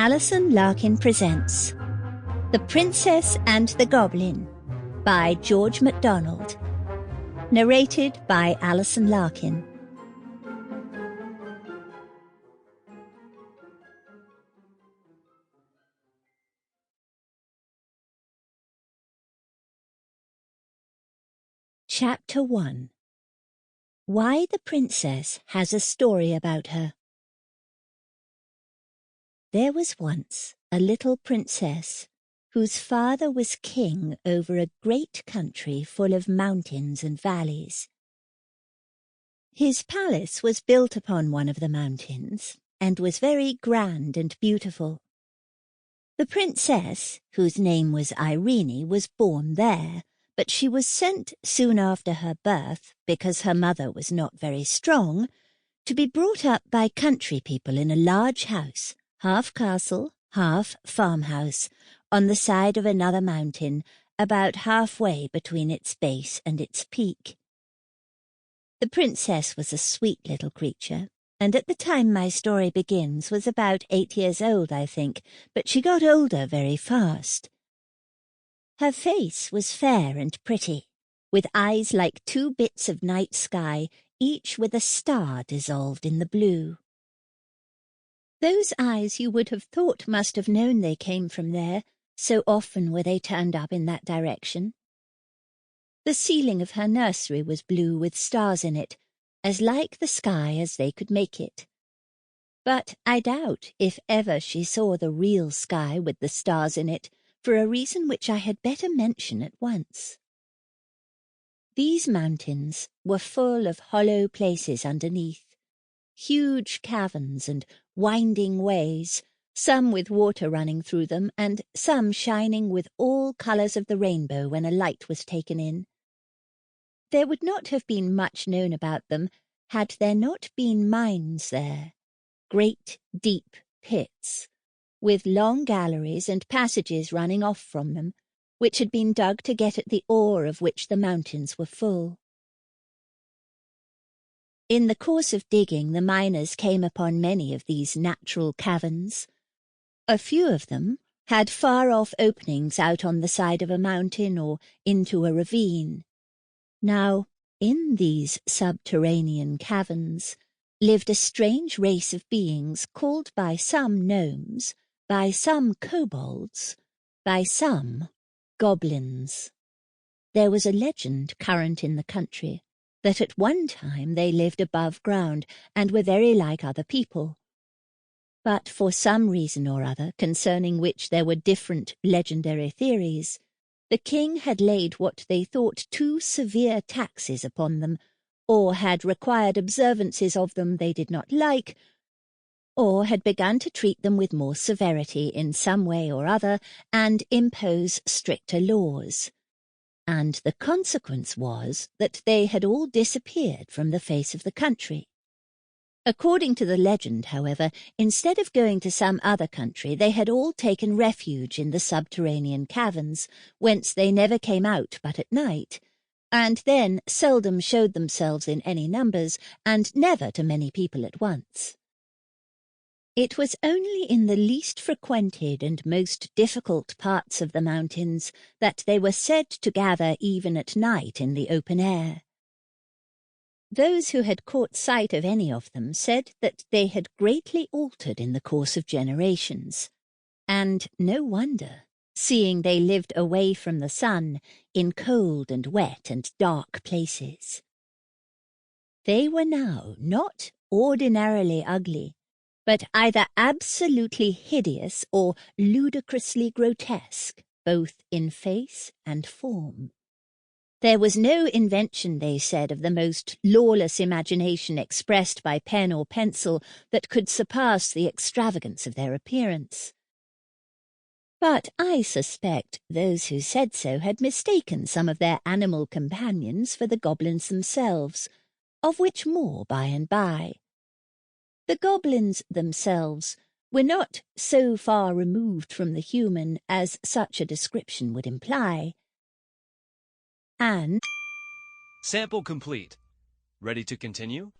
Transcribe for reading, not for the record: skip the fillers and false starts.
Alison Larkin presents The Princess and the Goblin by George MacDonald. Narrated by Alison Larkin. Chapter 1. Why the Princess Has a Story About Her. There was once a little princess whose father was king over a great country full of mountains and valleys. His palace was built upon one of the mountains and was very grand and beautiful. The princess, whose name was Irene, was born there, but she was sent soon after her birth, because her mother was not very strong, to be brought up by country people in a large house, half castle, half farmhouse, on the side of another mountain, about halfway between its base and its peak. The princess was a sweet little creature, and at the time my story begins was about 8 years old, I think, but she got older very fast. Her face was fair and pretty, with eyes like 2 bits of night sky, each with a star dissolved in the blue. Those eyes you would have thought must have known they came from there, so often were they turned up in that direction. The ceiling of her nursery was blue with stars in it, as like the sky as they could make it. But I doubt if ever she saw the real sky with the stars in it, for a reason which I had better mention at once. These mountains were full of hollow places underneath, huge caverns and winding ways, some with water running through them, and some shining with all colours of the rainbow when a light was taken in. There would not have been much known about them had there not been mines there, great deep pits, with long galleries and passages running off from them, which had been dug to get at the ore of which the mountains were full. In the course of digging, the miners came upon many of these natural caverns. A few of them had far-off openings out on the side of a mountain or into a ravine. Now, in these subterranean caverns lived a strange race of beings called by some gnomes, by some kobolds, by some goblins. There was a legend current in the country that at one time they lived above ground and were very like other people. But for some reason or other, concerning which there were different legendary theories, the king had laid what they thought too severe taxes upon them, or had required observances of them they did not like, or had begun to treat them with more severity in some way or other, and impose stricter laws. And the consequence was that they had all disappeared from the face of the country. According to the legend, however, instead of going to some other country, they had all taken refuge in the subterranean caverns, whence they never came out but at night, and then seldom showed themselves in any numbers, and never to many people at once. It was only in the least frequented and most difficult parts of the mountains that they were said to gather even at night in the open air. Those who had caught sight of any of them said that they had greatly altered in the course of generations, and no wonder, seeing they lived away from the sun in cold and wet and dark places. They were now not ordinarily ugly, but either absolutely hideous or ludicrously grotesque, both in face and form. There was no invention, they said, of the most lawless imagination expressed by pen or pencil that could surpass the extravagance of their appearance. But I suspect those who said so had mistaken some of their animal companions for the goblins themselves, of which more by and by. The goblins themselves were not so far removed from the human as such a description would imply. And Sample complete. Ready to continue?